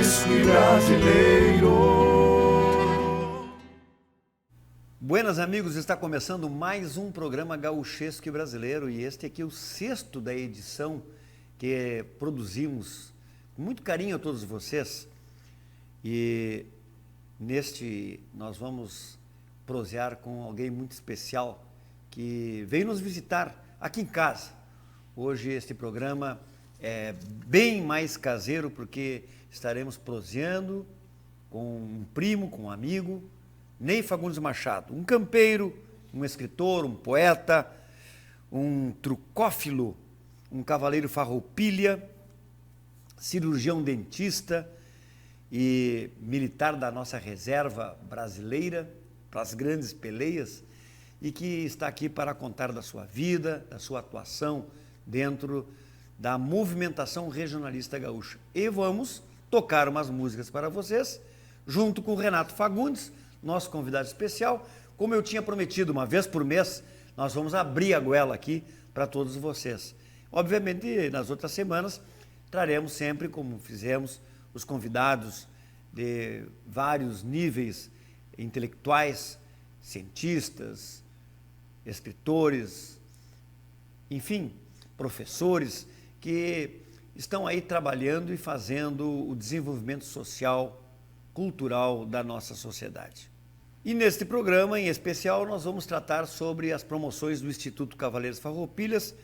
gauchesco e brasileiro. Buenas amigos, está começando mais um programa gauchesco e brasileiro e este aqui é o 6º da edição que produzimos com muito carinho a todos vocês. E neste nós vamos prosear com alguém muito especial que veio nos visitar aqui em casa. Hoje este programa é bem mais caseiro porque estaremos proseando com um primo, com um amigo, Ney Fagundes Machado, um campeiro, um escritor, um poeta, um trucófilo, um cavaleiro farroupilha, cirurgião dentista e militar da nossa reserva brasileira para as grandes peleias e que está aqui para contar da sua vida, da sua atuação dentro da movimentação regionalista gaúcha. E vamos tocar umas músicas para vocês, junto com o Renato Fagundes, nosso convidado especial. Como eu tinha prometido, uma vez por mês, nós vamos abrir a goela aqui para todos vocês. Obviamente, nas outras semanas, traremos sempre, como fizemos, os convidados de vários níveis intelectuais, cientistas, escritores, enfim, professores que estão aí trabalhando e fazendo o desenvolvimento social, cultural da nossa sociedade. E neste programa, em especial, nós vamos tratar sobre as promoções do Instituto Cavaleiros Farroupilhas,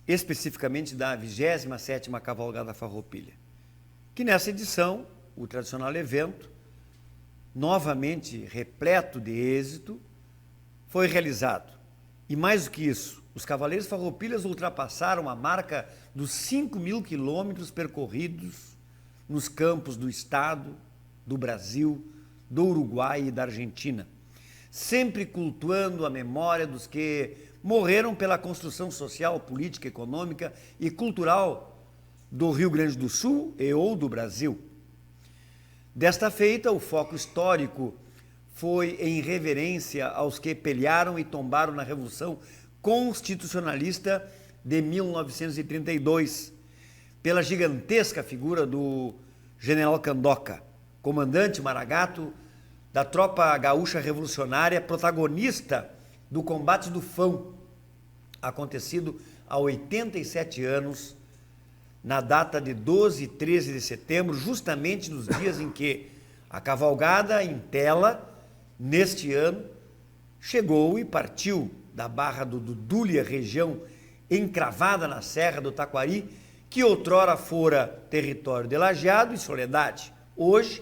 especificamente da 27ª Cavalgada Farroupilha, que nessa edição, o tradicional evento, novamente repleto de êxito, foi realizado. E mais do que isso, os Cavaleiros Farroupilhas ultrapassaram a marca dos 5.000 quilômetros percorridos nos campos do Estado, do Brasil, do Uruguai e da Argentina, sempre cultuando a memória dos que morreram pela construção social, política, econômica e cultural do Rio Grande do Sul e ou do Brasil. Desta feita, o foco histórico foi em reverência aos que pelearam e tombaram na Revolução Constitucionalista de 1932, pela gigantesca figura do General Candoca, comandante maragato da tropa gaúcha revolucionária, protagonista do combate do Fão, acontecido há 87 anos, na data de 12 e 13 de setembro, justamente nos dias em que a cavalgada em tela, neste ano, chegou e partiu da Barra do Dudúlia, região encravada na Serra do Taquari, que outrora fora território de Lajeado e Soledade, hoje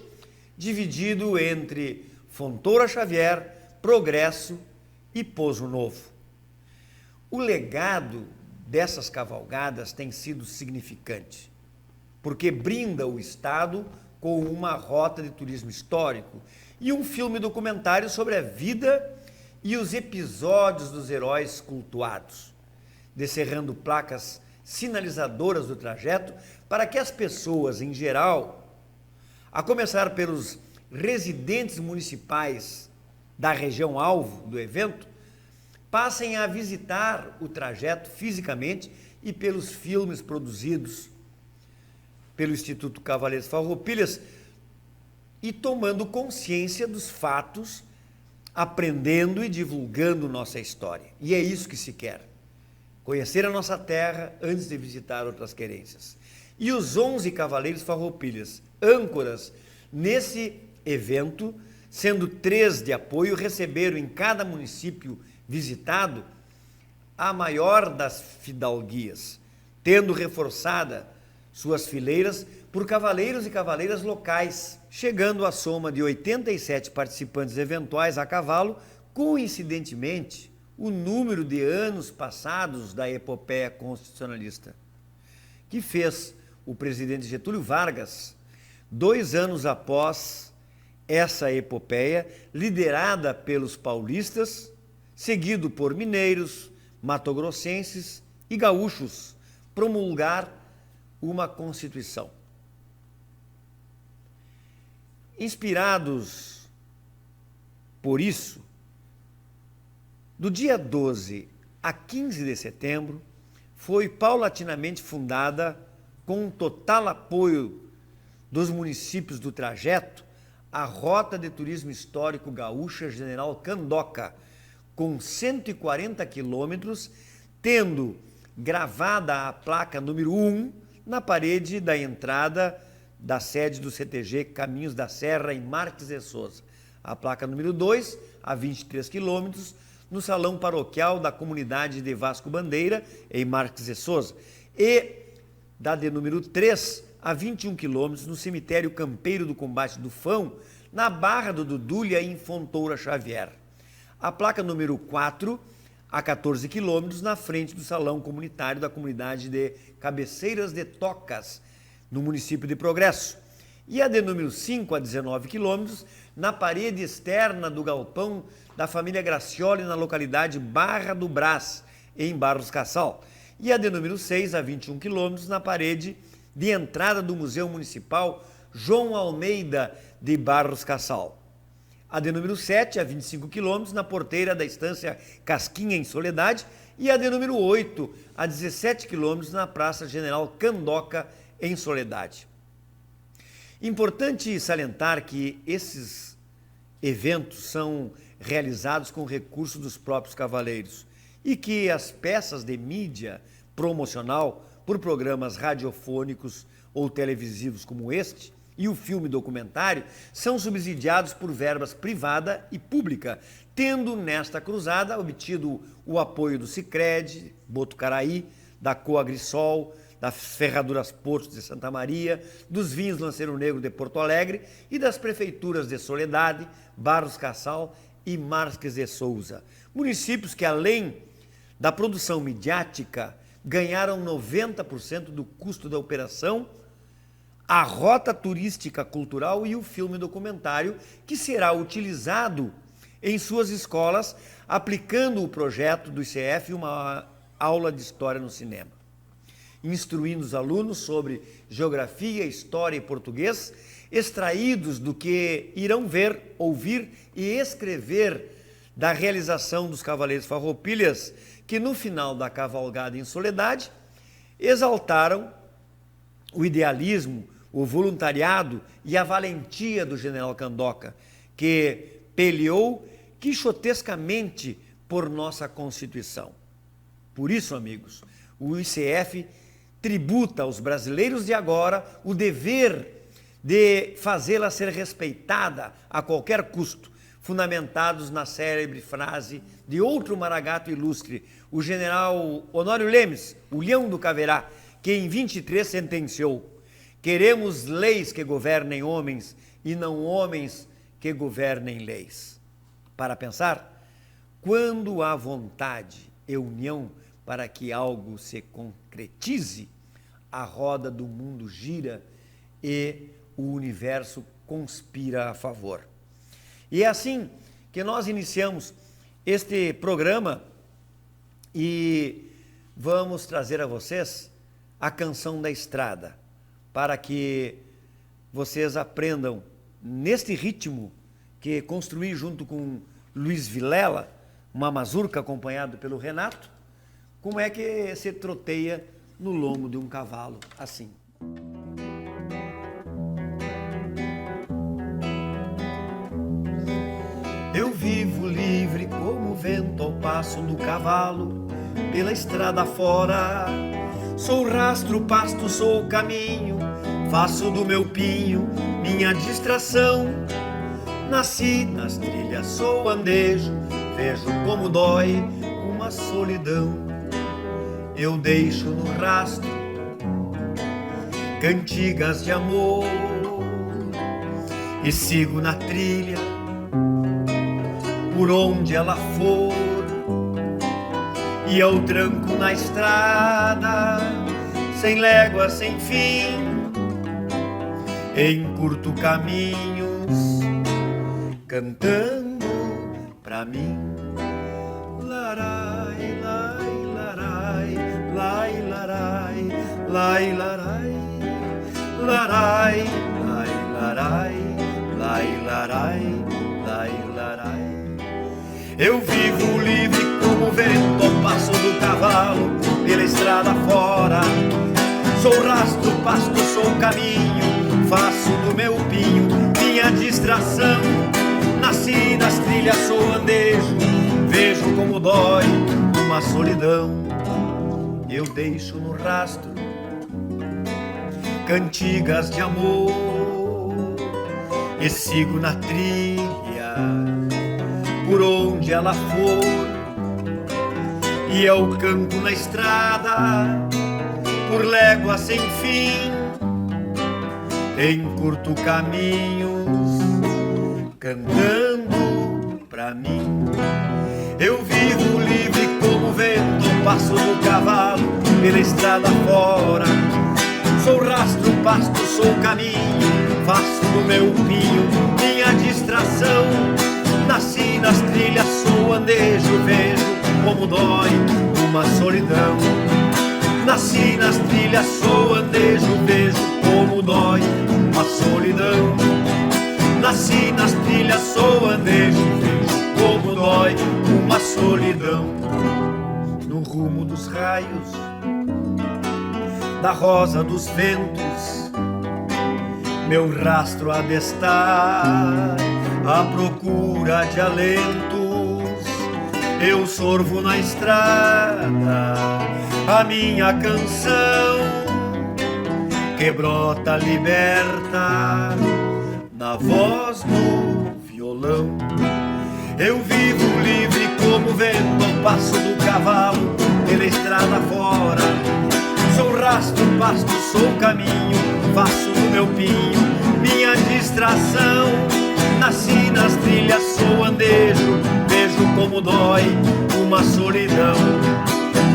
dividido entre Fontoura Xavier, Progresso e Pozo Novo. O legado dessas cavalgadas tem sido significante, porque brinda o Estado com uma rota de turismo histórico e um filme documentário sobre a vida e os episódios dos heróis cultuados, descerrando placas sinalizadoras do trajeto para que as pessoas, em geral, a começar pelos residentes municipais da região alvo do evento, passem a visitar o trajeto fisicamente e pelos filmes produzidos pelo Instituto Cavaleiros Farroupilhas e tomando consciência dos fatos, aprendendo e divulgando nossa história. E é isso que se quer, conhecer a nossa terra antes de visitar outras querências. E os 11 Cavaleiros Farroupilhas, âncoras nesse evento, sendo 3 de apoio, receberam em cada município visitado a maior das fidalguias, tendo reforçada suas fileiras por cavaleiros e cavaleiras locais, chegando à soma de 87 participantes eventuais a cavalo, coincidentemente, o número de anos passados da epopeia constitucionalista, que fez o presidente Getúlio Vargas, 2 anos após essa epopeia, liderada pelos paulistas, seguido por mineiros, matogrossenses e gaúchos, promulgar uma Constituição. Inspirados por isso, do dia 12 a 15 de setembro, foi paulatinamente fundada, com um total apoio dos municípios do trajeto, a Rota de Turismo Histórico Gaúcha General Candoca, com 140 quilômetros, tendo gravada a placa número 1 na parede da entrada da sede do CTG Caminhos da Serra, em Marques de Souza. A placa número 2, a 23 quilômetros, no Salão Paroquial da Comunidade de Vasco Bandeira, em Marques de Souza. E da de número 3, a 21 quilômetros, no Cemitério Campeiro do Combate do Fão, na Barra do Dudulha, em Fontoura Xavier. A placa número 4, a 14 quilômetros, na frente do Salão Comunitário da Comunidade de Cabeceiras de Tocas, no município de Progresso. E a de número 5, a 19 quilômetros, na parede externa do galpão da família Gracioli, na localidade Barra do Brás, em Barros Cassal. E a de número 6, a 21 quilômetros, na parede de entrada do Museu Municipal João Almeida de Barros Cassal. A de número 7, a 25 quilômetros, na porteira da estância Casquinha, em Soledade. E a de número 8, a 17 quilômetros, na Praça General Candoca, em Soledade. Importante salientar que esses eventos são realizados com recursos dos próprios cavaleiros e que as peças de mídia promocional por programas radiofônicos ou televisivos como este e o filme documentário são subsidiados por verbas privada e pública, tendo nesta cruzada obtido o apoio do Sicredi, Botucaraí, da Coagrisol, das Ferraduras Portos de Santa Maria, dos Vinhos Lanceiro Negro de Porto Alegre e das prefeituras de Soledade, Barros Cassal e Marques de Souza. Municípios que, além da produção midiática, ganharam 90% do custo da operação, a rota turística cultural e o filme documentário, que será utilizado em suas escolas, aplicando o projeto do ICF, uma aula de história no cinema, instruindo os alunos sobre geografia, história e português, extraídos do que irão ver, ouvir e escrever da realização dos Cavaleiros Farroupilhas, que no final da cavalgada em Soledade exaltaram o idealismo, o voluntariado e a valentia do general Candoca, que peleou quixotescamente por nossa Constituição. Por isso, amigos, o ICF tributa aos brasileiros de agora o dever de fazê-la ser respeitada a qualquer custo, fundamentados na célebre frase de outro maragato ilustre, o general Honório Lemes, o Leão do Caverá, que em 23 sentenciou: queremos leis que governem homens e não homens que governem leis. Para pensar, quando há vontade e união para que algo se concretize, a roda do mundo gira e o universo conspira a favor. E é assim que nós iniciamos este programa e vamos trazer a vocês a Canção da Estrada, para que vocês aprendam neste ritmo que construí junto com Luiz Vilela, uma mazurca acompanhado pelo Renato, como é que se troteia no lombo de um cavalo assim. Eu vivo livre como o vento ao passo do cavalo, pela estrada fora. Sou rastro, pasto, sou o caminho, faço do meu pinho minha distração. Nasci nas trilhas, sou andejo, vejo como dói uma solidão. Eu deixo no rastro cantigas de amor e sigo na trilha por onde ela for, e eu tranco na estrada, sem légua, sem fim, encurto caminhos, cantando pra mim. Larai, lai, larai, lai, larai, lai, larai, larai, lai, larai, lai, larai, lai, larai. Eu vivo livre como o vento ao passo do cavalo, pela estrada fora. Sou rastro, pasto, sou caminho, faço do meu pinho minha distração. Nasci nas trilhas, sou andejo, vejo como dói uma solidão. Eu deixo no rastro cantigas de amor e sigo na trilha por onde ela for. E eu canto na estrada por léguas sem fim, encurto caminhos cantando pra mim. Eu vivo livre como o vento, passo do cavalo pela estrada fora. Sou rastro, pasto, sou caminho, faço do meu pinho minha distração. Nasci nas trilhas, sou andejo, vejo como dói uma solidão. Nasci nas trilhas, sou andejo, vejo como dói uma solidão. Nasci nas trilhas, sou andejo, vejo como dói uma solidão. No rumo dos raios, da rosa dos ventos, meu rastro há de estar à procura de alentos. Eu sorvo na estrada a minha canção, que brota liberta na voz do violão. Eu vivo livre como o vento, passo do cavalo pela estrada fora. Sou rastro, pasto, sou caminho, faço do meu pinho minha distração. Nasci nas trilhas, sou andejo, vejo como dói uma solidão.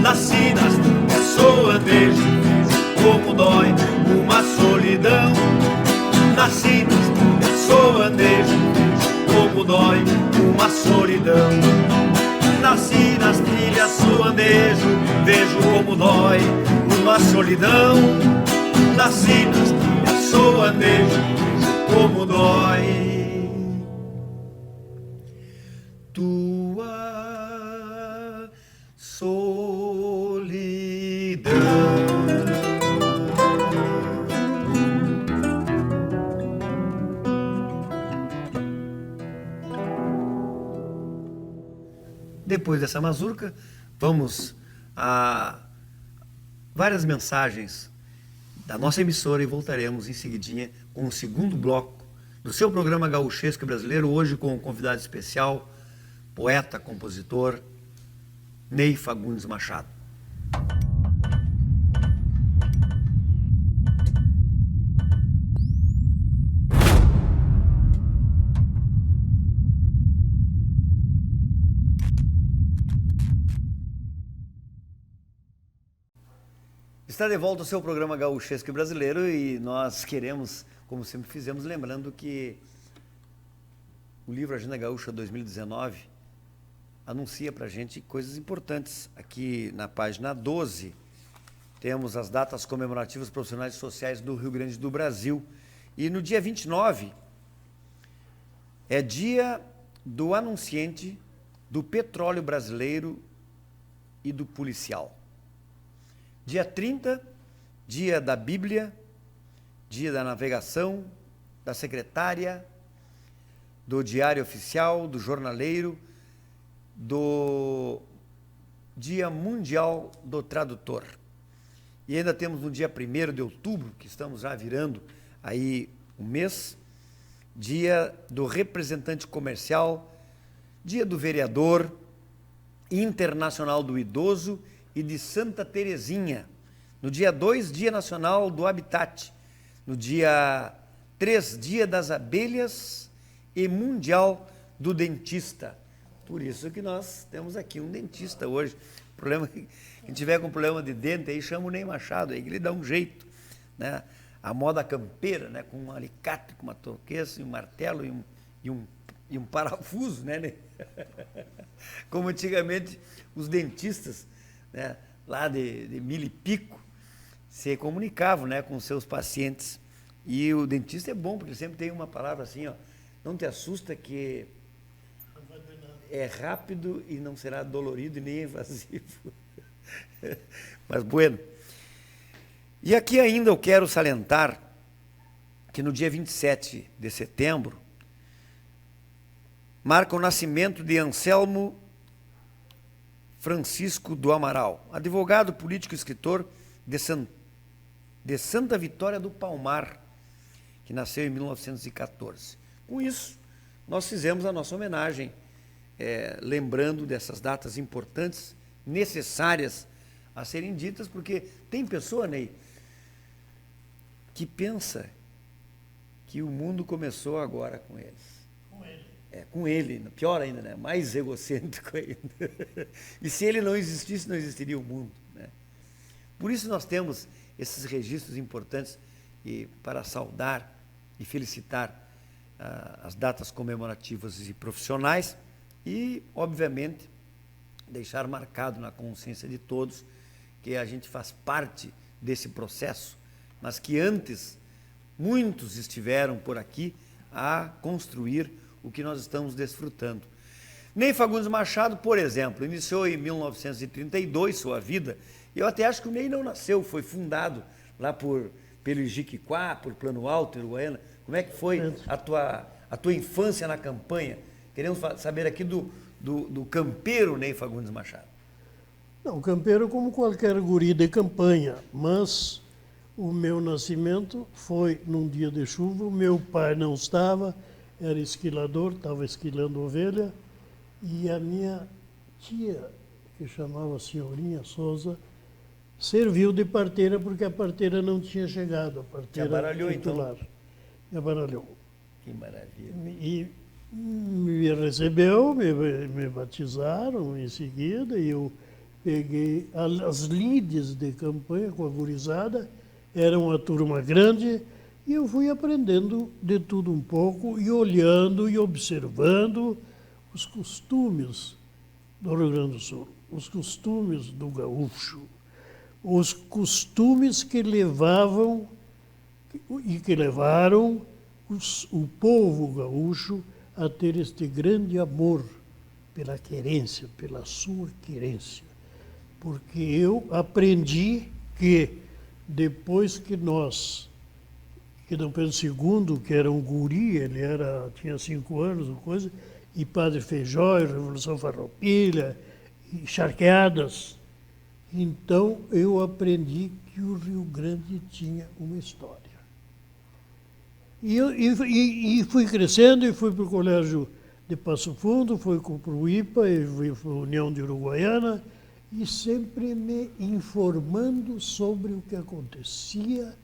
Nasci nas trilhas, sou andejo, vejo como dói uma solidão. Nasci nas trilhas, sou andejo, vejo como dói uma solidão. Nasci nas trilhas, sou andejo, vejo como dói uma solidão. Nasci nas trilhas, sou andejo, vejo como dói tua solidão. Depois dessa mazurca, vamos a várias mensagens da nossa emissora e voltaremos em seguidinha com o segundo bloco do seu programa Gauchesco Brasileiro, hoje com um convidado especial, poeta, compositor, Ney Fagundes Machado. Está de volta o seu programa Gauchesco Brasileiro e nós queremos, como sempre fizemos, lembrando que o livro Agenda Gaúcha 2019 anuncia para a gente coisas importantes. Aqui na página 12 temos as datas comemorativas profissionais e sociais do Rio Grande do Brasil. E no dia 29 é dia do anunciante, do petróleo brasileiro e do policial. Dia 30, dia da Bíblia, dia da navegação, da secretária, do diário oficial, do jornaleiro, do Dia Mundial do Tradutor. E ainda temos no dia 1º de outubro, que estamos já virando aí um mês, dia do representante comercial, dia do vereador, internacional do idoso e de Santa Terezinha. No dia 2, dia nacional do habitat. No dia 3, dia das abelhas e mundial do dentista. Por isso que nós temos aqui um dentista hoje. Quem tiver com problema de dente aí, chama o Ney Machado, aí que ele dá um jeito, né? A moda campeira, né? Com um alicate, com uma toqueça, um martelo e um parafuso, né? Como antigamente os dentistas, né? Lá de Mil e Pico, se comunicavam, né? Com seus pacientes. E o dentista é bom, porque sempre tem uma palavra assim, ó, não te assusta que é rápido e não será dolorido e nem invasivo. Mas bueno. E aqui ainda eu quero salientar que no dia 27 de setembro marca o nascimento de Anselmo Francisco do Amaral, advogado, político e escritor de Santa Vitória do Palmar, que nasceu em 1914. Com isso, nós fizemos a nossa homenagem, lembrando dessas datas importantes, necessárias a serem ditas, porque tem pessoa, Ney, que pensa que o mundo começou agora com eles. Com ele, pior ainda, né? Mais egocêntrico ainda. E se ele não existisse, não existiria o mundo, né? Por isso nós temos esses registros importantes para saudar e felicitar as datas comemorativas e profissionais e, obviamente, deixar marcado na consciência de todos que a gente faz parte desse processo, mas que antes muitos estiveram por aqui a construir o que nós estamos desfrutando. Ney Fagundes Machado, por exemplo, iniciou em 1932 sua vida, e eu até acho que o Ney não nasceu, foi fundado lá pelo Ijiquiquá, por Plano Alto, Uruguaiana. Como é que foi a tua infância na campanha? Queremos saber aqui do campeiro Ney Fagundes Machado. Não, campeiro como qualquer guri de campanha, mas o meu nascimento foi num dia de chuva, o meu pai não estava, era esquilador, estava esquilando ovelha, e a minha tia, que chamava Senhorinha Souza, serviu de parteira porque a parteira não tinha chegado, a parteira abaralhou, titular. então? Me abaralhou. Que maravilha. E me recebeu, me batizaram em seguida, e eu peguei as lides de campanha com a gurizada, era uma turma grande, e eu fui aprendendo de tudo um pouco, e olhando e observando os costumes do Rio Grande do Sul, os costumes do gaúcho, os costumes que levavam e que levaram o povo gaúcho a ter este grande amor pela querência, pela sua querência. Porque eu aprendi que depois que Dom Pedro II, que era um guri, ele tinha 5 anos, ou coisa, e Padre Feijó, e Revolução Farroupilha, e charqueadas. Então eu aprendi que o Rio Grande tinha uma história. E fui crescendo, e fui para o Colégio de Passo Fundo, fui para o IPA, e fui para a União de Uruguaiana, e sempre me informando sobre o que acontecia,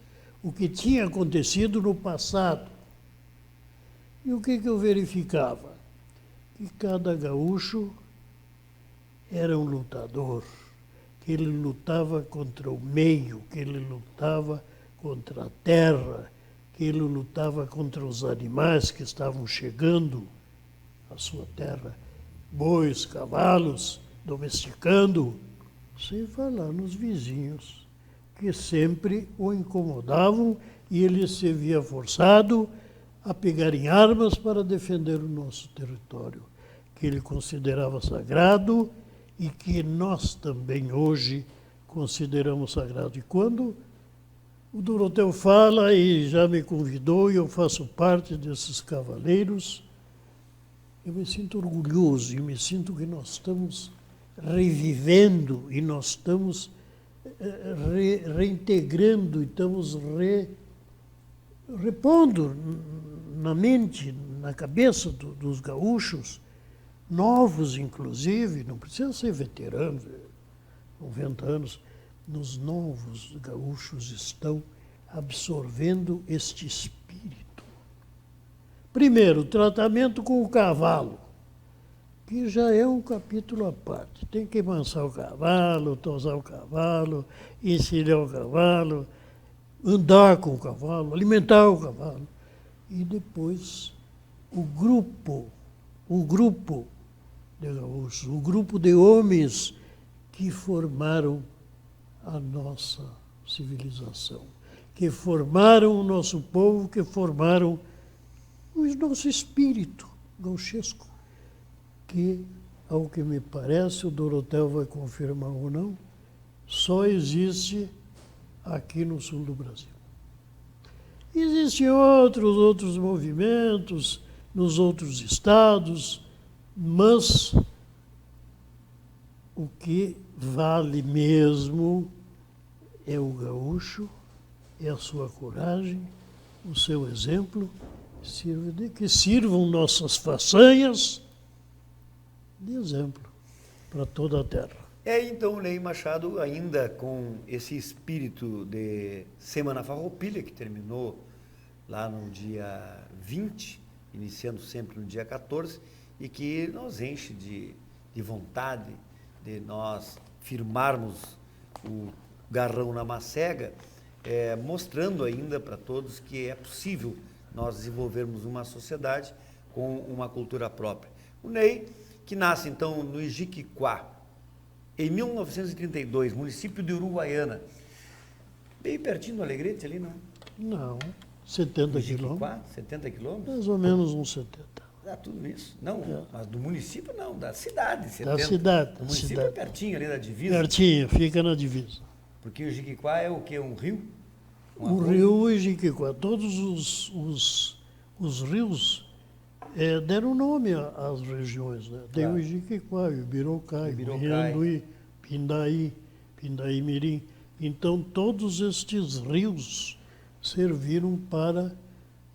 o que tinha acontecido no passado. E o que eu verificava? Que cada gaúcho era um lutador, que ele lutava contra o meio, que ele lutava contra a terra, que ele lutava contra os animais que estavam chegando à sua terra, bois, cavalos, domesticando, sem falar nos vizinhos, que sempre o incomodavam e ele se via forçado a pegar em armas para defender o nosso território, que ele considerava sagrado e que nós também hoje consideramos sagrado. E quando o Doroteu fala e já me convidou e eu faço parte desses cavaleiros, eu me sinto orgulhoso e me sinto que nós estamos revivendo e nós estamos reintegrando e estamos repondo na mente, na cabeça dos gaúchos, novos inclusive, não precisa ser veteranos, 90 anos, nos novos gaúchos estão absorvendo este espírito. Primeiro, tratamento com o cavalo, que já é um capítulo à parte. Tem que amansar o cavalo, tosar o cavalo, ensinar o cavalo, andar com o cavalo, alimentar o cavalo. E depois o grupo de gaúchos, o grupo de homens que formaram a nossa civilização, que formaram o nosso povo, que formaram o nosso espírito gauchesco, que, ao que me parece, o Doroteu vai confirmar ou não, só existe aqui no sul do Brasil. Existem outros movimentos nos outros estados, mas o que vale mesmo é o gaúcho, é a sua coragem, o seu exemplo, que sirvam nossas façanhas de exemplo para toda a terra. Então, Ney Machado, ainda com esse espírito de Semana Farroupilha, que terminou lá no dia 20, iniciando sempre no dia 14, e que nos enche de vontade de nós firmarmos o garrão na macega, mostrando ainda para todos que é possível nós desenvolvermos uma sociedade com uma cultura própria. O Ney, que nasce então no Ijiquiquá, em 1932, município de Uruguaiana, bem pertinho do Alegrete ali, não? Não, 70 Ijiquiquá, quilômetros. 70 quilômetros? Mais ou menos uns 70. Tudo isso. Não, mas do município não, da cidade. 70. Da cidade. O município é pertinho ali da divisa. Pertinho, fica na divisa. Porque o Ijiquiquá é o quê? Um rio? O rio Ijiquiquá, todos os rios deram nome às regiões, né? Tem o Ijiquiquá, o Ibirocai, o Miranduí, Pindaí-Mirim. Então, todos estes rios serviram para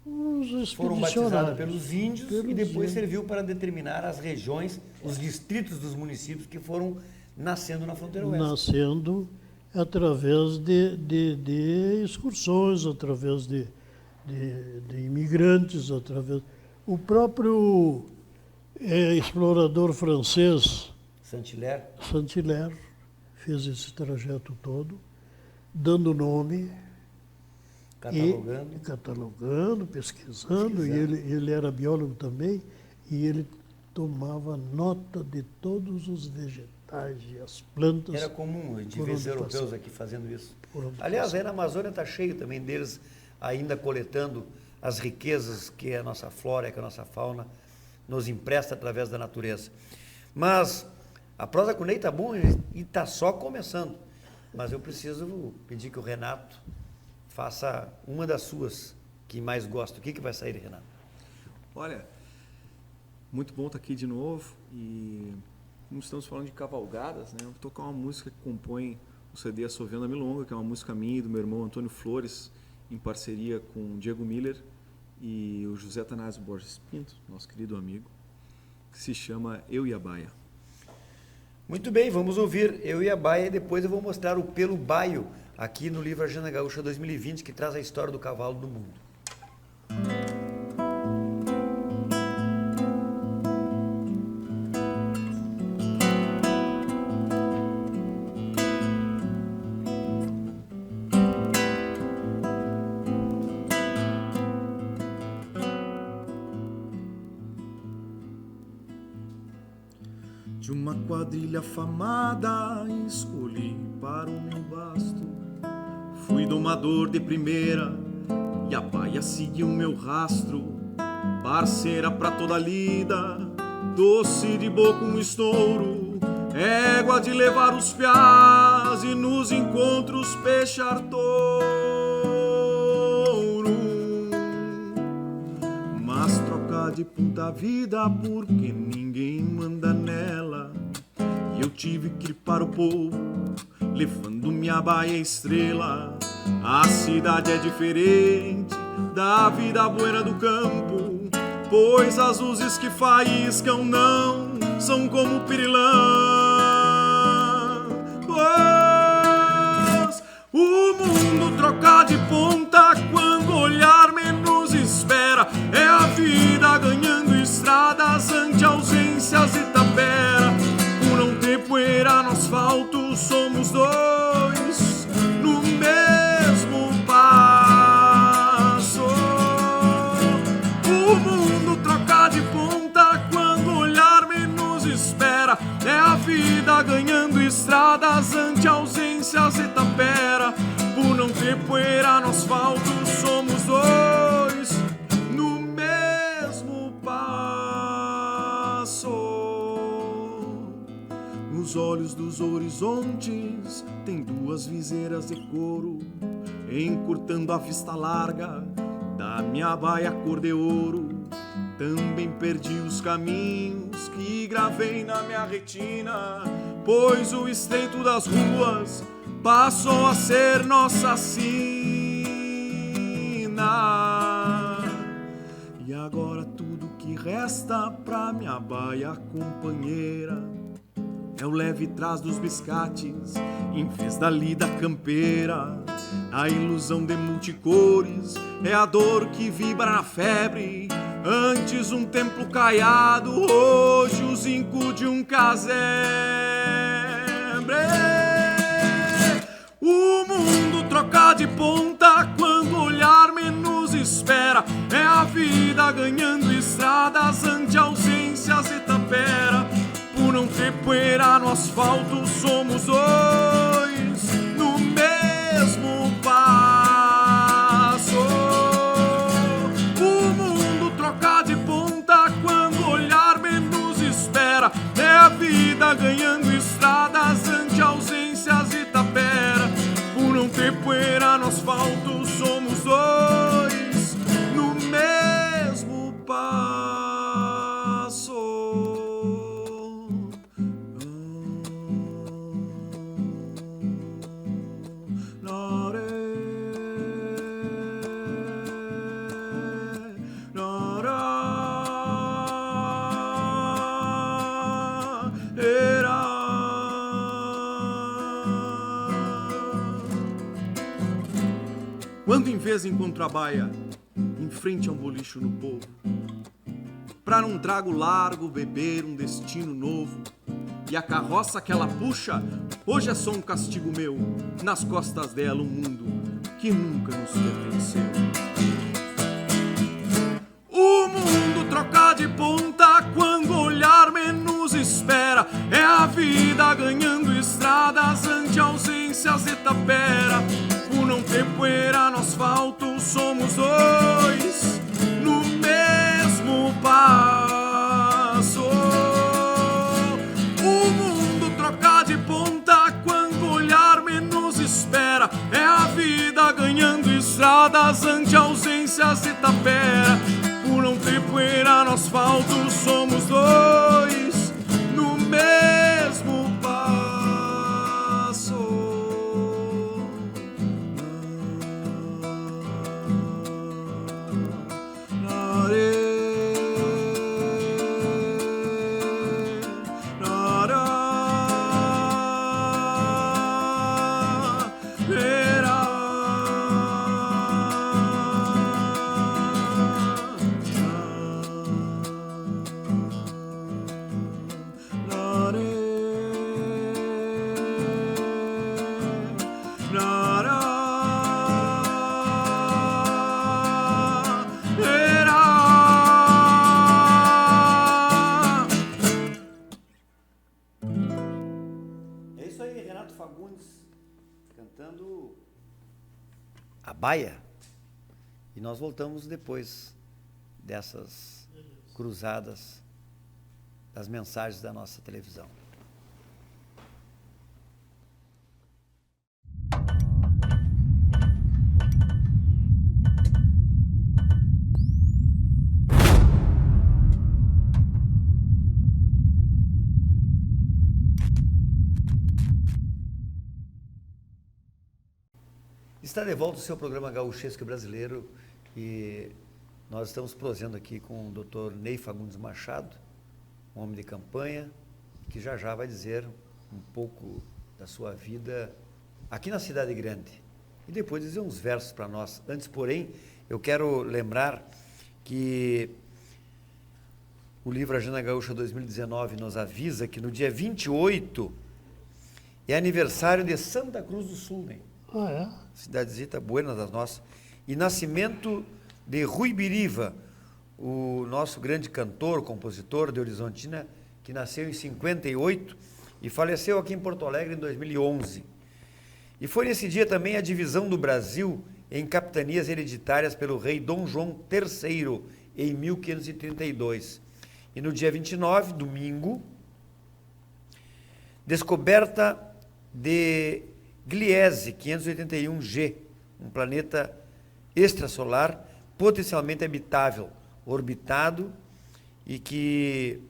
os expedicionários. Foram batizados pelos índios e depois serviu para determinar as regiões, os distritos dos municípios que foram nascendo na fronteira oeste. Nascendo através de excursões, através de imigrantes, através... O próprio explorador francês, Saint-Hilaire, fez esse trajeto todo, dando nome, catalogando, pesquisando. E ele era biólogo também, e ele tomava nota de todos os vegetais e as plantas. Era comum de ver os europeus aqui fazendo isso. Aliás, aí na Amazônia está cheio também deles ainda coletando as riquezas que a nossa flora, que a nossa fauna nos empresta através da natureza. Mas a prosa com o Ney está bom e está só começando. Mas eu preciso pedir que o Renato faça uma das suas que mais gosta. O que vai sair, Renato? Olha, muito bom estar aqui de novo. E como estamos falando de cavalgadas, né, eu vou tocar uma música que compõe o CD Assoviando a Milonga, que é uma música minha e do meu irmão Antônio Flores, em parceria com o Diego Miller e o José Tanásio Borges Pinto, nosso querido amigo, que se chama Eu e a Baia. Muito bem, vamos ouvir Eu e a Baia e depois eu vou mostrar o Pelo Baio aqui no livro Agenda Gaúcha 2020, que traz a história do cavalo do mundo. De uma quadrilha afamada escolhi para o meu basto. Fui domador de primeira e a baia seguiu meu rastro. Parceira pra toda lida, doce de boca um estouro, égua de levar os piás e nos encontros peixar touro. Mas troca de puta vida porque ninguém manda nela. E eu tive que ir para o povo, levando minha baia estrela. A cidade é diferente da vida buena do campo, pois as luzes que faiscam não são como pirilã. Pois o mundo troca de ponta quando o olhar menos espera. É a vida ganhando estradas ante ausências de tapera. Por não ter poeira no asfalto, somos dois no mesmo passo. O mundo troca de ponta quando o olhar menos espera. É a vida ganhando estradas ante ausências de tapera. Por não ter poeira no asfalto, somos dois no mesmo passo. Nos olhos dos horizontes tem duas viseiras de couro, encurtando a vista larga minha baia cor de ouro. Também perdi os caminhos que gravei na minha retina, pois o estreito das ruas passou a ser nossa sina. E agora tudo que resta pra minha baia companheira é o leve trás dos biscates em vez da lida campeira. A ilusão de multicores é a dor que vibra na febre. Antes um templo caiado, hoje o zinco de um casebre. O mundo troca de ponta quando o olhar menos espera. É a vida ganhando estradas ante ausências e tapera. Por não ter poeira no asfalto, somos dois no mesmo passo. O mundo troca de ponta quando o olhar menos espera. É a vida ganhando estradas ante ausências e tapera. Por não ter poeira no asfalto, somos dois no mesmo passo. Quando em vez encontro a baia em frente a um bolicho no povo, pra num trago largo beber um destino novo, e a carroça que ela puxa hoje é só um castigo meu, nas costas dela um mundo que nunca nos pertenceu. O mundo troca de ponta quando o olhar menos espera. É a vida ganhando estradas ante ausências e tapera. Por não ter poeira no asfalto, somos dois no mesmo passo. O mundo troca de ponta quando o olhar menos espera. É a vida ganhando estradas ante ausências e tapera. Por não ter poeira no asfalto, somos dois no mesmo passo. Cantando a baia. E nós voltamos depois dessas cruzadas das mensagens da nossa televisão. Está de volta o seu programa Gauchesco Brasileiro e nós estamos prosseando aqui com o Dr. Ney Fagundes Machado, um homem de campanha, que já vai dizer um pouco da sua vida aqui na Cidade Grande e depois dizer uns versos para nós. Antes, porém, eu quero lembrar que o livro Agenda Gaúcha 2019 nos avisa que no dia 28 é aniversário de Santa Cruz do Sul, né? Ah, é? Cidadezita buena das nossas. E nascimento de Rui Biriva, o nosso grande cantor, compositor de Horizontina, que nasceu em 58 e faleceu aqui em Porto Alegre em 2011. E foi nesse dia também a divisão do Brasil em capitanias hereditárias pelo rei Dom João III, em 1532. E no dia 29, domingo, descoberta de Gliese 581G, um planeta extrasolar potencialmente habitável, orbitado, e que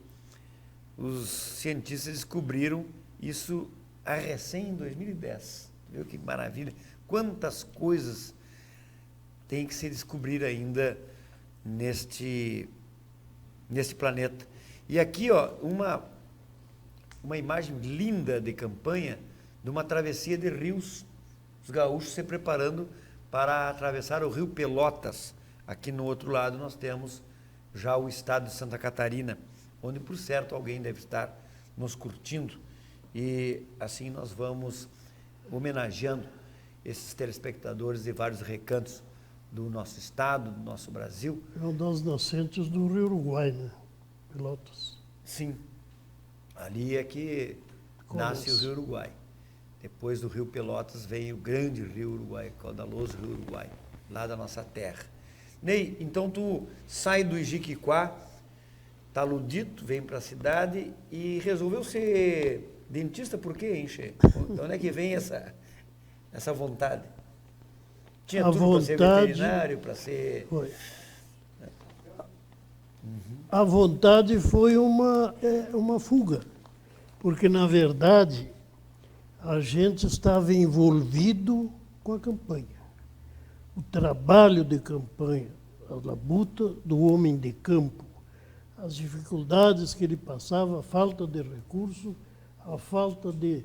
os cientistas descobriram isso a recém em 2010. Viu que maravilha? Quantas coisas tem que se descobrir ainda neste planeta. E aqui, ó, uma imagem linda de campanha de uma travessia de rios, os gaúchos se preparando para atravessar o rio Pelotas. Aqui no outro lado nós temos já o estado de Santa Catarina, onde por certo alguém deve estar nos curtindo. E assim nós vamos homenageando esses telespectadores de vários recantos do nosso estado, do nosso Brasil. É uma das nascentes do Rio Uruguai, né? Pelotas. Sim, ali é que nasce o Rio Uruguai. Depois do Rio Pelotas vem o grande Rio Uruguai, caudaloso Rio Uruguai, lá da nossa terra. Ney, então tu sai do Ijiquiquá, taludito, vem para a cidade e resolveu ser dentista por quê, hein, Che? De onde é que vem essa vontade? Tinha tudo para ser veterinário, para ser... Foi. A vontade foi uma fuga, porque, na verdade, a gente estava envolvido com a campanha. O trabalho de campanha, a labuta do homem de campo, as dificuldades que ele passava, a falta de recurso, a falta de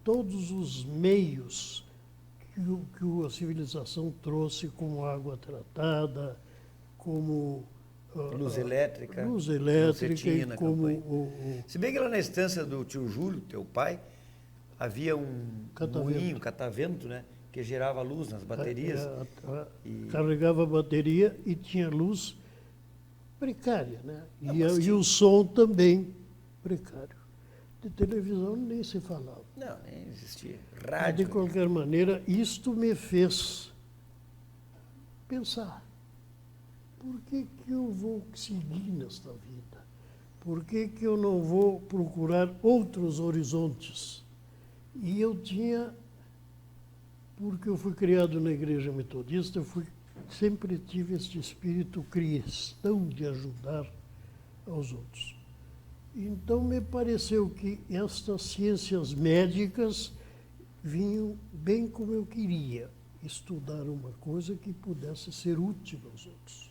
todos os meios que a civilização trouxe, como água tratada, como luz elétrica, e como se bem que lá na estância do tio Júlio, teu pai, havia um moinho, um catavento, né, que gerava luz nas baterias. Carregava a bateria e tinha luz precária, né? E o som também precário. De televisão nem se falava. Não, nem existia. Rádio. De qualquer maneira, isto me fez pensar. Por que eu vou seguir nesta vida? Por que eu não vou procurar outros horizontes? E eu tinha, porque eu fui criado na igreja metodista, sempre tive este espírito cristão de ajudar aos outros. Então me pareceu que estas ciências médicas vinham bem como eu queria, estudar uma coisa que pudesse ser útil aos outros.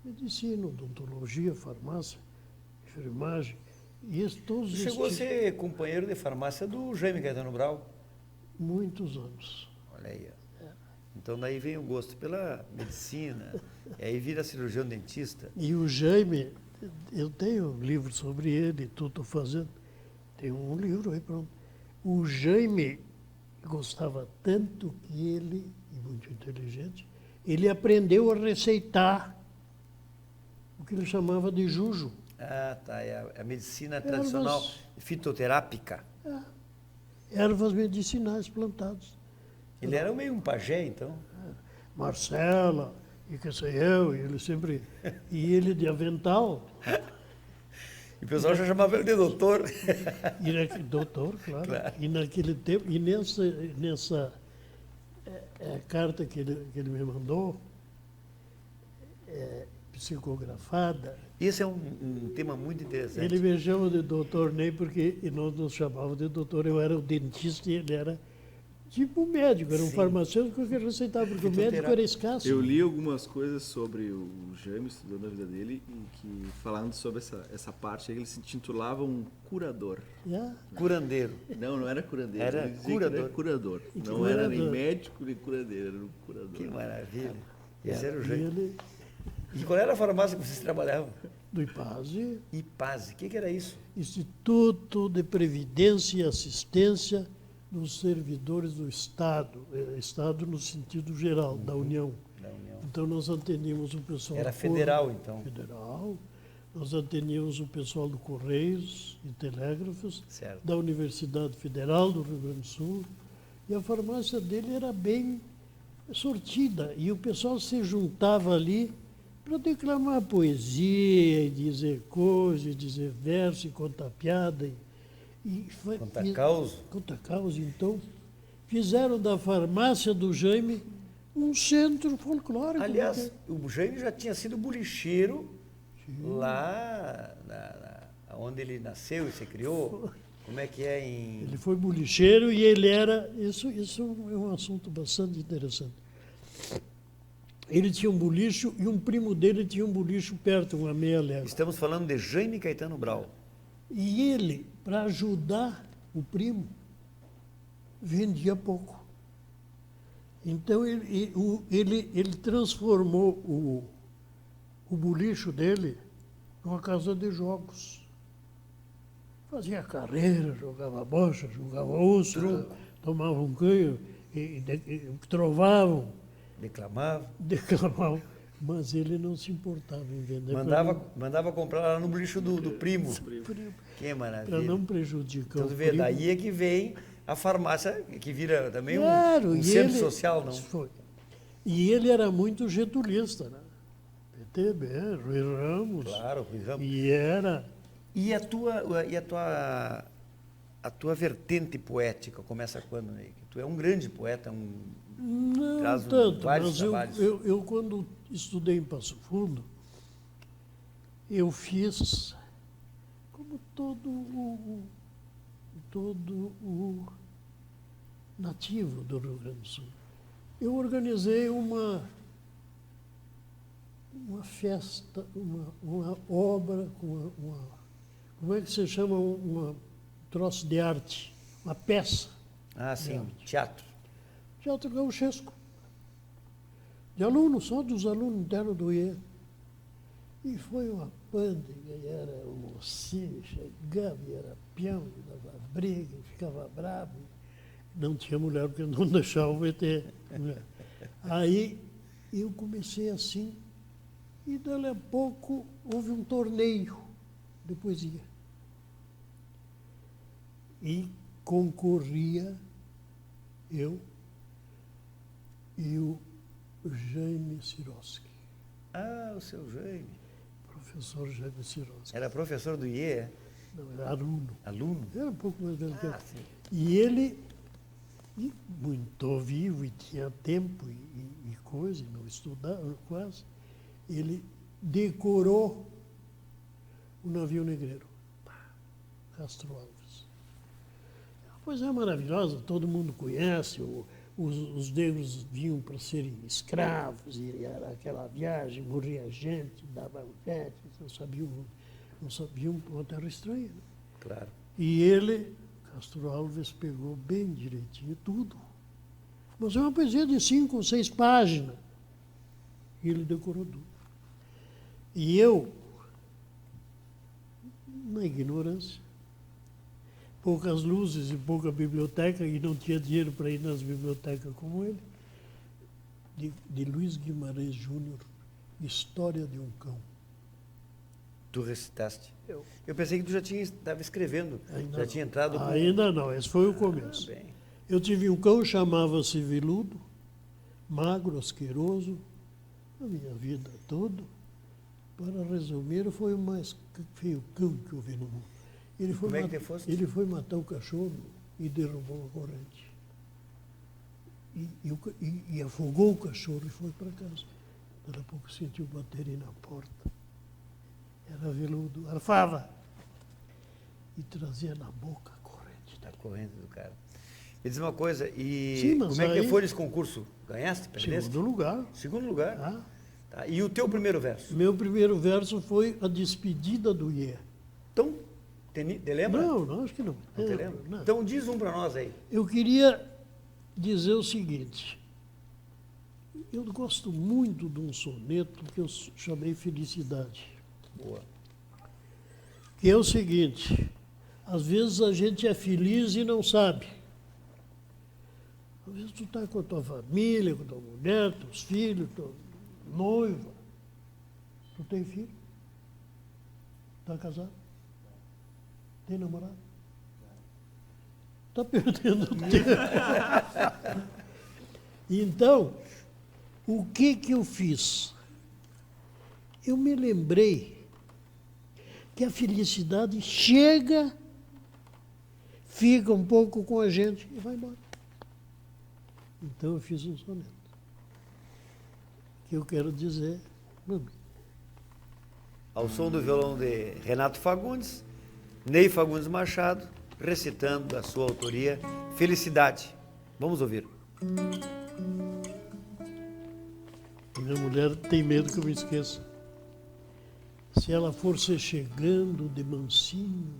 Medicina, odontologia, farmácia, enfermagem. Todos Você chegou a ser companheiro de farmácia do Jaime Caetano Brau? Muitos anos. Olha aí. Então daí vem o gosto pela medicina, e aí vira cirurgião dentista. E o Jaime, eu tenho um livro sobre ele, estou fazendo, tem um livro aí pronto. O Jaime gostava tanto que ele, e muito inteligente, ele aprendeu a receitar o que ele chamava de jujo. Ah, tá. É a medicina tradicional fitoterápica. Ervas medicinais plantadas. Ele era meio um pajé, então? Marcela, e que sei eu, e ele sempre... E ele de avental. E o pessoal já chamava ele de doutor. Doutor, claro. E naquele tempo, e nessa carta que ele me mandou, psicografada. Esse é um tema muito interessante. Ele me chama de doutor Ney porque nós nos chamávamos de doutor. Eu era o dentista e ele era tipo médico, era um farmacêutico que receitava, porque o médico era escasso. Eu li algumas coisas sobre o Jaime, estudando a vida dele, e que falando sobre essa parte, ele se intitulava um curador. Curandeiro. Não era curandeiro. Era curador. Era curador. Não era nem médico, nem curadeiro, era um curador. Que maravilha. Esse era o Jaime. E qual era a farmácia que vocês trabalhavam? Do IPASE. IPASE, o que era isso? Instituto de Previdência e Assistência dos Servidores do Estado. Estado no sentido geral, da União. Então nós atendíamos o pessoal... Era federal, então? Federal. Nós atendíamos o pessoal do Correios e Telégrafos, certo, da Universidade Federal do Rio Grande do Sul. E a farmácia dele era bem sortida. E o pessoal se juntava ali para declamar poesia, e dizer coisas, dizer verso, e contar piada. Contar causa? Contar causa. Então, fizeram da farmácia do Jaime um centro folclórico. Aliás, o Jaime já tinha sido bolicheiro lá onde ele nasceu e se criou. Como é que é em... Ele foi bolicheiro e ele era... Isso é um assunto bastante interessante. Ele tinha um bolicho e um primo dele tinha um bolicho perto, uma meia légua. Estamos falando de Jaime Caetano Brau. E ele, para ajudar o primo, vendia pouco. Então ele transformou o bolicho dele numa casa de jogos. Fazia carreira, jogava bocha, jogava osso, tomava um canho, e trovavam. Declamavam. Mas ele não se importava em vender. Mandava comprar lá no bolicho do primo. Que maravilha. Para não prejudicar então, o primo. Daí é que vem a farmácia, que vira também claro, um centro social, não? Foi. E ele era muito getulista, né? PTB, Rui Ramos. Claro, Rui Ramos. E era... E a tua vertente poética começa quando? Né? Tu é um grande poeta, Não traz tanto, vários mas trabalhos. eu quando estudei em Passo Fundo, eu fiz, como todo o nativo do Rio Grande do Sul, eu organizei uma festa, uma obra, como é que se chama, um troço de arte, uma peça. Ah, sim, teatro. Teatro gauchesco. De alunos, só dos alunos internos do IE. E foi uma pândega, e era o mocinho, chegava, e era peão, e dava briga, e ficava bravo. Não tinha mulher, porque não deixava o VT. Aí eu comecei assim, e dali a pouco houve um torneio de poesia. E concorria eu e o Jaime Sirotsky. Ah, o seu Jaime. Professor Jaime Sirotsky. Era professor do IE? Não, era aluno. Aluno? Era um pouco mais velho que eu. Sim. E ele, muito vivo, e tinha tempo e coisa, e não estudava quase, ele decorou o navio negreiro, Castro Alves. Pois é maravilhosa, todo mundo conhece, os negros vinham para serem escravos, e era aquela viagem, morria gente, dava gente, não sabiam uma terra estranha. Né? Claro. E ele, Castro Alves, pegou bem direitinho tudo. Mas é uma poesia de 5 ou 6 páginas. E ele decorou tudo. E eu, na ignorância, poucas luzes e pouca biblioteca, e não tinha dinheiro para ir nas bibliotecas como ele, de Luiz Guimarães Júnior, História de um Cão. Tu recitaste? Eu pensei que tu já estava escrevendo, Ainda já não. tinha entrado... Ainda não, esse foi o começo. Bem. Eu tive um cão, chamava-se Viludo, magro, asqueroso, a minha vida toda. Para resumir, foi o mais feio cão que eu vi no mundo. Como é que fosse? Ele foi matar o cachorro e derrubou a corrente. E afogou o cachorro e foi para casa. Daqui a pouco sentiu baterem na porta. Era Veludo, arfava. E trazia na boca a corrente. A corrente do cara. Me diz uma coisa, e Sim, mas como é que aí- foi nesse concurso? Ganhaste? Perdeste? Segundo lugar. Segundo lugar? Tá? Tá. E o teu primeiro verso? Meu primeiro verso foi a despedida do IE. Então, te lembra? Não, acho que não. Não te lembra? Não. Então diz um para nós aí. Eu queria dizer o seguinte. Eu gosto muito de um soneto que eu chamei Felicidade. Boa. Que é o seguinte, às vezes a gente é feliz e não sabe. Às vezes tu está com a tua família, com a tua mulher, teus filhos, tua noiva. Tu tem filho? Está casado? Tem namorado? Está perdendo tempo. Então, o que eu fiz? Eu me lembrei que a felicidade chega, fica um pouco com a gente e vai embora. Então eu fiz um soneto. que eu quero dizer. Ao som do violão de Renato Fagundes, Ney Fagundes Machado, recitando da sua autoria, Felicidade. Vamos ouvir. Minha mulher tem medo que eu me esqueça. Se ela for se chegando de mansinho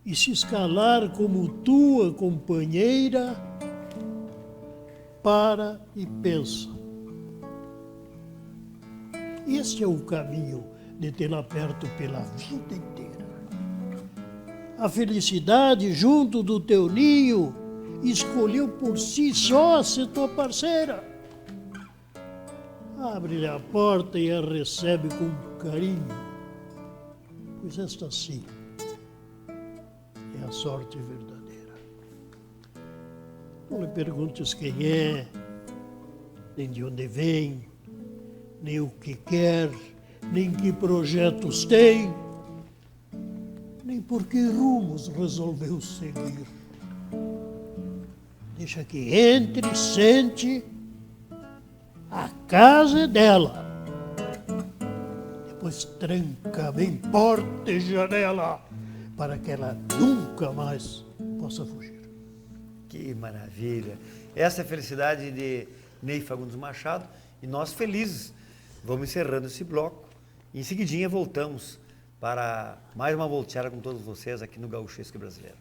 e se escalar como tua companheira, para e pensa. Este é o caminho de tê-la perto pela vida inteira. A felicidade junto do teu ninho escolheu por si só ser tua parceira. Abre-lhe a porta e a recebe com carinho, pois esta sim é a sorte verdadeira. Não lhe perguntes quem é, nem de onde vem, nem o que quer, nem que projetos tem, nem por que rumos resolveu seguir. Deixa que entre, sente, a casa é dela. Depois tranca bem porta e janela, para que ela nunca mais possa fugir. Que maravilha! Essa é a felicidade de Ney Fagundes Machado e nós felizes. Vamos encerrando esse bloco e em seguidinha voltamos para mais uma volteada com todos vocês aqui no Gauchesco Brasileiro.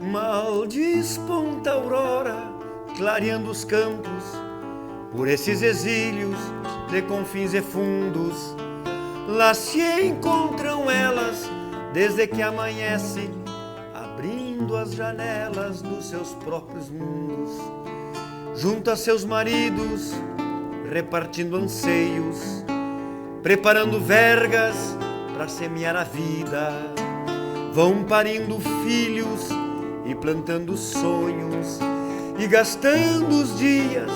Mal desponta a aurora, clareando os campos, por esses exílios de confins e fundos. Lá se encontram elas, desde que amanhece, abrindo as janelas dos seus próprios mundos. Junto a seus maridos, repartindo anseios, preparando vergas para semear a vida. Vão parindo filhos e plantando sonhos e gastando os dias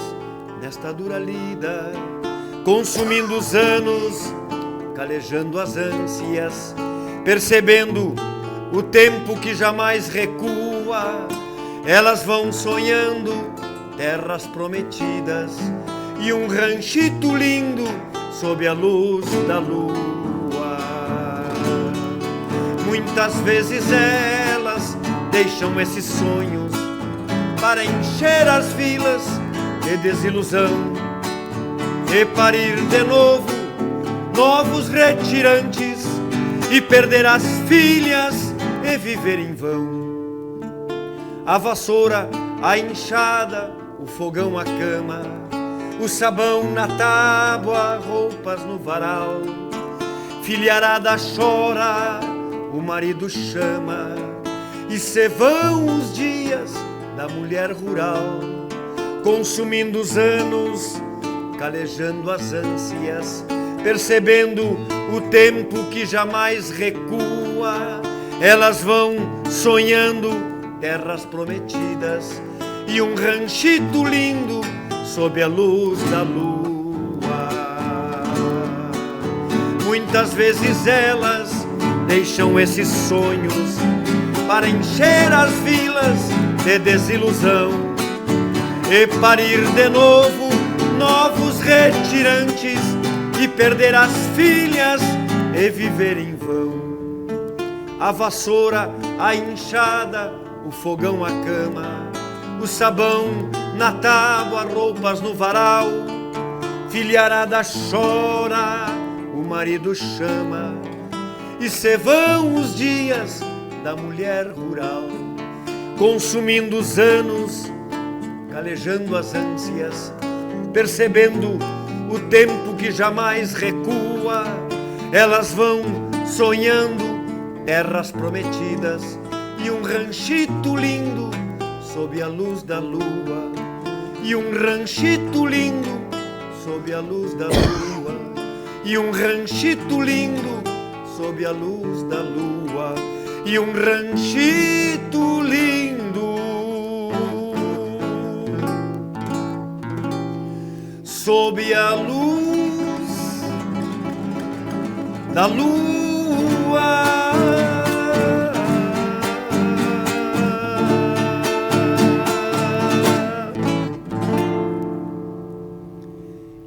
nesta dura lida, consumindo os anos, calejando as ânsias, percebendo o tempo que jamais recua. Elas vão sonhando terras prometidas e um ranchito lindo sob a luz da lua. Muitas vezes elas deixam esses sonhos para encher as vilas de desilusão e parir de novo novos retirantes e perder as filhas e viver em vão. A vassoura, a enxada, o fogão, a cama, o sabão na tábua, roupas no varal. Filharada chora, o marido chama, e se vão os dias da mulher rural, consumindo os anos, calejando as ânsias, percebendo o tempo que jamais recua. Elas vão sonhando terras prometidas e um ranchito lindo sob a luz da lua. Muitas vezes elas deixam esses sonhos para encher as vilas de desilusão e parir de novo novos retirantes e perder as filhas e viver em vão. A vassoura, a enxada, o fogão, a cama, o sabão na tábua, roupas no varal. Filharada chora, o marido chama, e se vão os dias da mulher rural, consumindo os anos, calejando as ânsias, percebendo o tempo que jamais recua. Elas vão sonhando terras prometidas e um ranchito lindo sob a luz da lua. e um ranchito lindo sob a luz da lua, e um ranchito lindo sob a luz da lua, e um ranchito lindo sob a luz da lua.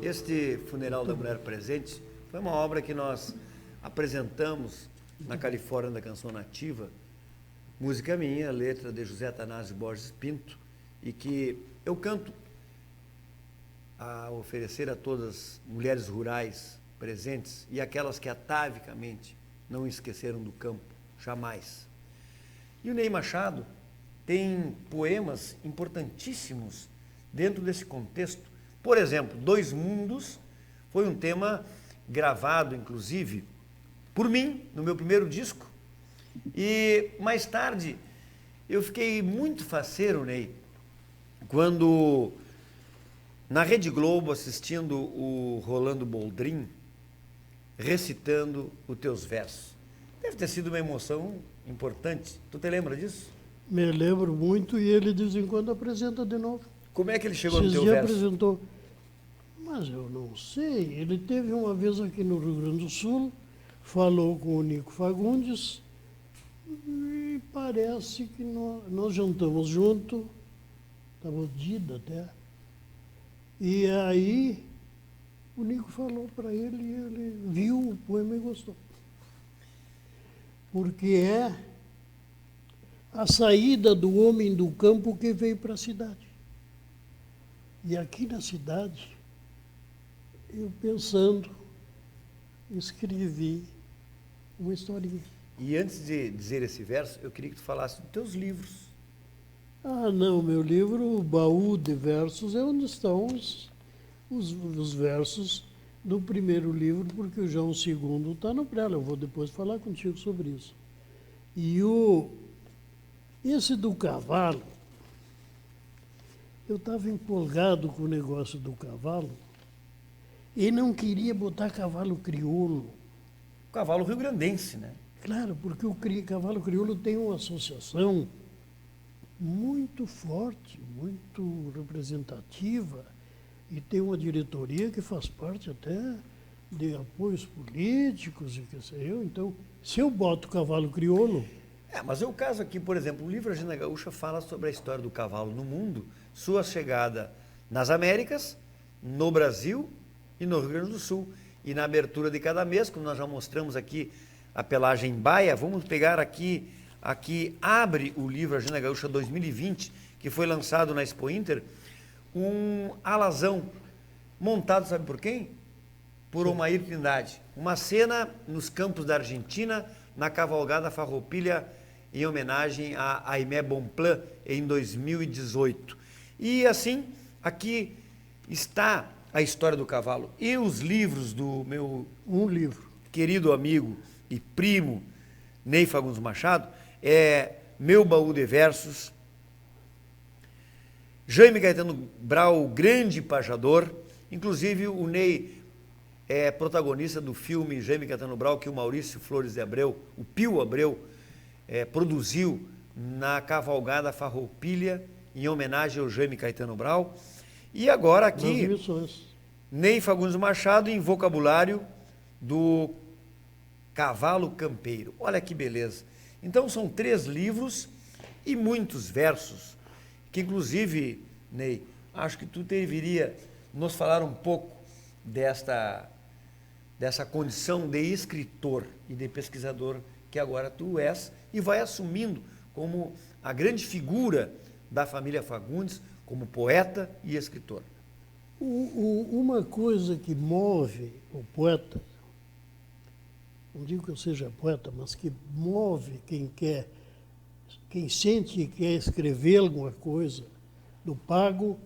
Este Funeral da Mulher Presente foi uma obra que nós apresentamos na Califórnia da Canção Nativa, música minha, letra de José Atanásio Borges Pinto, e que eu canto a oferecer a todas as mulheres rurais presentes e aquelas que atavicamente não esqueceram do campo, jamais. E o Ney Machado tem poemas importantíssimos dentro desse contexto. Por exemplo, Dois Mundos foi um tema gravado, inclusive, por mim, no meu primeiro disco. E mais tarde eu fiquei muito faceiro, Ney, quando na Rede Globo, assistindo o Rolando Boldrin, recitando os teus versos. Deve ter sido uma emoção importante. Tu te lembra disso? Me lembro muito, e ele de vez em quando apresenta de novo. Como é que ele chegou no Esses teu dias verso? apresentou. Mas eu não sei. Ele teve uma vez aqui no Rio Grande do Sul, falou com o Nico Fagundes, e parece que nós jantamos junto, estava Dida até. E aí o Nico falou para ele, e ele viu o poema e gostou. Porque é a saída do homem do campo que veio para a cidade. E aqui na cidade, eu pensando, escrevi uma historinha. E antes de dizer esse verso, eu queria que tu falasse dos teus livros. Ah, não, meu livro, o Baú de Versos, é onde estão os versos do primeiro livro, porque já o segundo está no prelo. Eu vou depois falar contigo sobre isso. E esse do cavalo, eu estava empolgado com o negócio do cavalo e não queria botar cavalo crioulo. Cavalo rio-grandense, né? Claro, porque o cavalo crioulo tem uma associação muito forte, muito representativa, e tem uma diretoria que faz parte até de apoios políticos e que sei eu. Então, se eu boto cavalo crioulo... Mas é o caso aqui, por exemplo, o livro Agenda Gaúcha fala sobre a história do cavalo no mundo, sua chegada nas Américas, no Brasil e no Rio Grande do Sul. E na abertura de cada mês, como nós já mostramos aqui a pelagem baia, vamos pegar aqui abre o livro Agenda Gaúcha 2020, que foi lançado na Expo Inter, um alazão montado, sabe por quem? Por Omair Trindade. Uma cena nos campos da Argentina, na cavalgada Farroupilha, em homenagem a Aimé Bonpland, em 2018. E assim, aqui está a história do cavalo. E os livros do meu querido amigo e primo, Ney Fagundes Machado, é Meu Baú de Versos, Jaime Caetano Brau, o grande pajador. Inclusive, o Ney é protagonista do filme Jaime Caetano Brau, que o Maurício Flores de Abreu, o Pio Abreu, produziu na cavalgada Farroupilha, em homenagem ao Jaime Caetano Brau. E agora aqui, Ney Fagundes Machado em vocabulário do cavalo campeiro. Olha que beleza. Então são 3 livros e muitos versos, que inclusive, Ney, acho que tu deveria nos falar um pouco dessa condição de escritor e de pesquisador que agora tu és e vai assumindo como a grande figura da família Fagundes, como poeta e escritor. Uma coisa que move o poeta, não digo que eu seja poeta, mas que move quem sente que quer escrever alguma coisa do pago,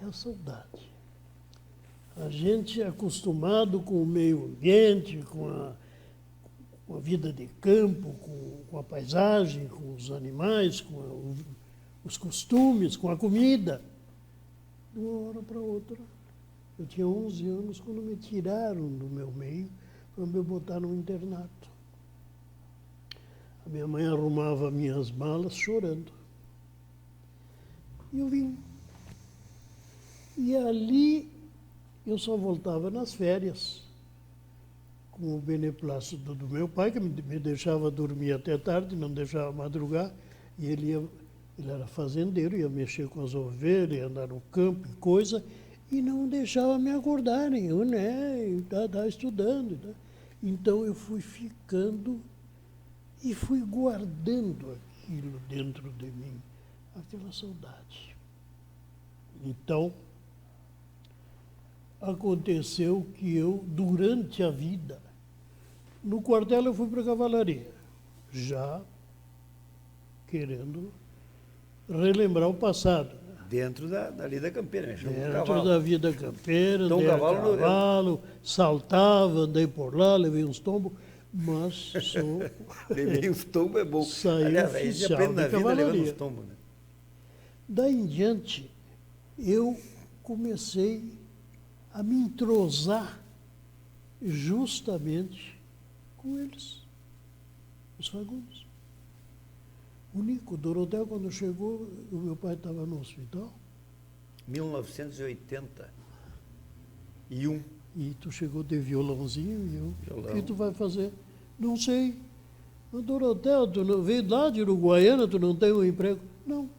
é a saudade. A gente é acostumado com o meio ambiente, com a vida de campo, com a paisagem, com os animais, com os costumes, com a comida. de uma hora para outra. Eu tinha 11 anos quando me tiraram do meu meio para me botar no internato. A minha mãe arrumava minhas malas chorando. E eu vim. E ali eu só voltava nas férias, com o beneplácito do meu pai, que me deixava dormir até tarde, não deixava madrugar, e ele era fazendeiro, ia mexer com as ovelhas, ia andar no campo e coisa, e não deixava me acordar, eu, né, estava estudando. Tá? Então eu fui ficando e fui guardando aquilo dentro de mim, aquela saudade. Então, aconteceu que eu, durante a vida, no quartel eu fui para a cavalaria, já querendo relembrar o passado. Dentro dali da campeira, mexeu com o Dentro cavalo. da vida campeira, Então, andei a cavalo cavalo, saltava, andei por lá, levei uns tombos, mas sou... Levei uns tombos, é bom. Saí Aliás, aí você oficial aprende na da vida levando cavalaria. uns tombos, né? Daí em diante, eu comecei a me entrosar justamente com eles, os Fagundes. O Nico Dorotel, quando chegou, o meu pai estava no hospital. 1981. E tu chegou de violãozinho e eu, Violão. o que tu vai fazer? Não sei. Mas, Dorotel, tu não veio lá de Uruguaiana, tu não tem um emprego? Não.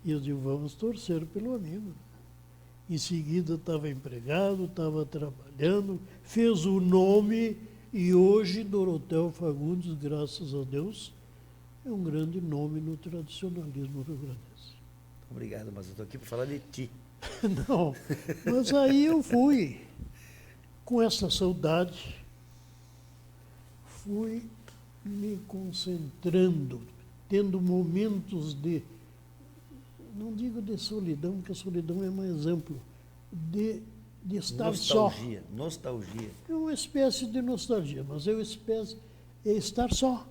E eu digo, vamos torcer pelo amigo. Em seguida estava empregado, estava trabalhando, fez o nome e hoje Dorotel Fagundes, graças a Deus, é um grande nome no tradicionalismo rio-grandense. Obrigado, mas eu estou aqui para falar de ti. Não, mas aí eu fui, com essa saudade, fui me concentrando, tendo momentos de, não digo de solidão, porque a solidão é mais amplo, de estar só. Nostalgia. É uma espécie de nostalgia, mas é uma espécie de estar só.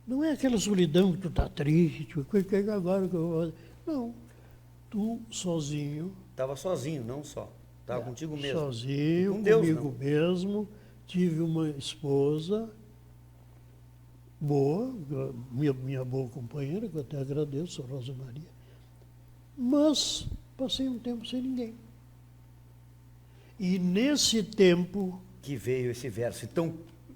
Não é aquela solidão que tu está triste, o que é agora que eu vou fazer? Não. Tu sozinho. Estava sozinho, não só. Estava contigo mesmo. Sozinho, Com Deus, comigo mesmo. Tive uma esposa boa, minha boa companheira, que eu até agradeço, a Rosa Maria. Mas passei um tempo sem ninguém. E nesse tempo... Que veio esse verso. Então,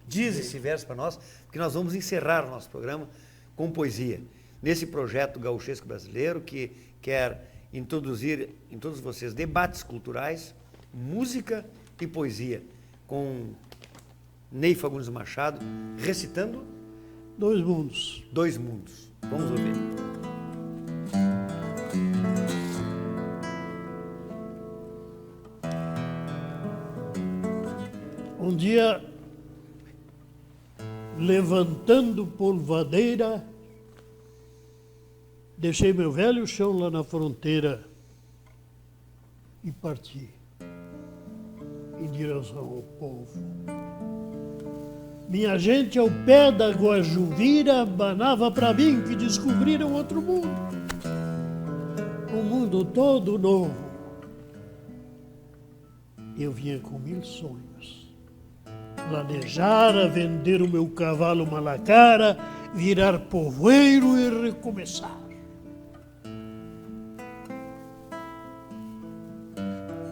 diz esse verso para nós, porque nós vamos encerrar o nosso programa com poesia. Nesse projeto gauchesco brasileiro, que quer introduzir em todos vocês debates culturais, música e poesia, com Ney Fagundes Machado, recitando Dois mundos. Dois Mundos. Vamos ouvir. Um dia, levantando polvadeira, deixei meu velho chão lá na fronteira e parti em direção ao povo. Minha gente ao pé da Guajuvira banava para mim que descobriram outro mundo. Um mundo todo novo. Eu vinha com 1000 sonhos. Planejar a vender o meu cavalo Malacara, virar povoeiro e recomeçar.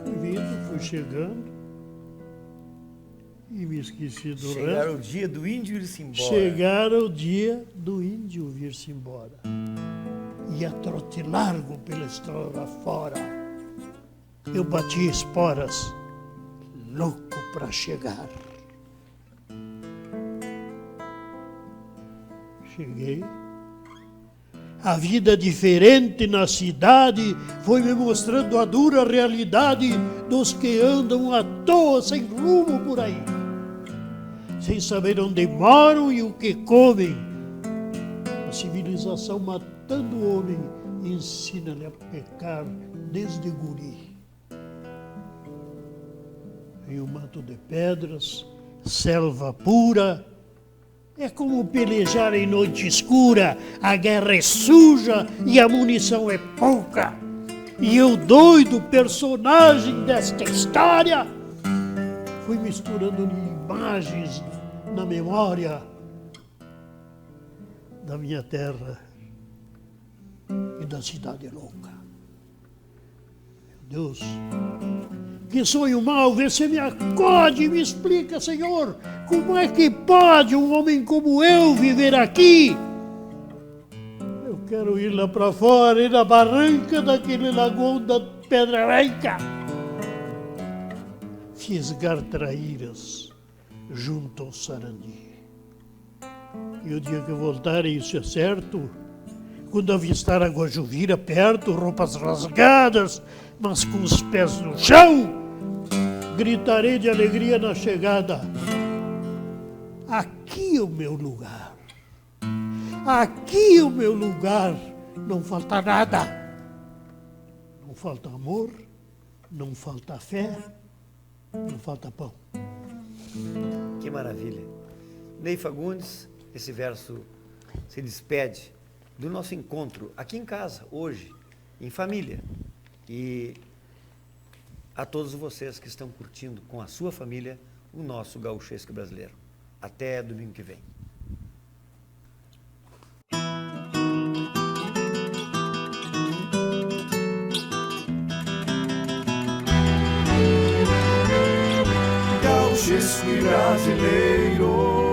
Fui vindo, fui chegando e me esqueci do Chegar resto. o dia do índio ir-se embora. Chegar o dia do índio vir-se embora. Ia trote largo pela estrada fora. Eu bati esporas, louco para chegar. Cheguei. A vida diferente na cidade foi me mostrando a dura realidade dos que andam à toa sem rumo por aí, sem saber onde moram e o que comem. A civilização matando o homem ensina-lhe a pecar desde guri. Em um mato de pedras, selva pura, é como pelejar em noite escura, a guerra é suja e a munição é pouca. E eu, doido, personagem desta história, fui misturando imagens na memória da minha terra e da cidade louca. Meu Deus, que sonho mau, vê se me acode e me explica, Senhor, como é que pode um homem como eu viver aqui? Eu quero ir lá para fora, ir na barranca daquele lagoão da Pedra Branca, fisgar traíras junto ao Sarandi. E o dia que eu voltar, isso é certo, quando avistar a Guajuvira perto, roupas rasgadas, mas com os pés no chão, gritarei de alegria na chegada: aqui é o meu lugar, aqui é o meu lugar, não falta nada, não falta amor, não falta fé, não falta pão. Que maravilha. Ney Fagundes, esse verso se despede do nosso encontro aqui em casa, hoje, em família. E a todos vocês que estão curtindo com a sua família o nosso Gauchesco Brasileiro. Até domingo que vem. Gauchesco brasileiro.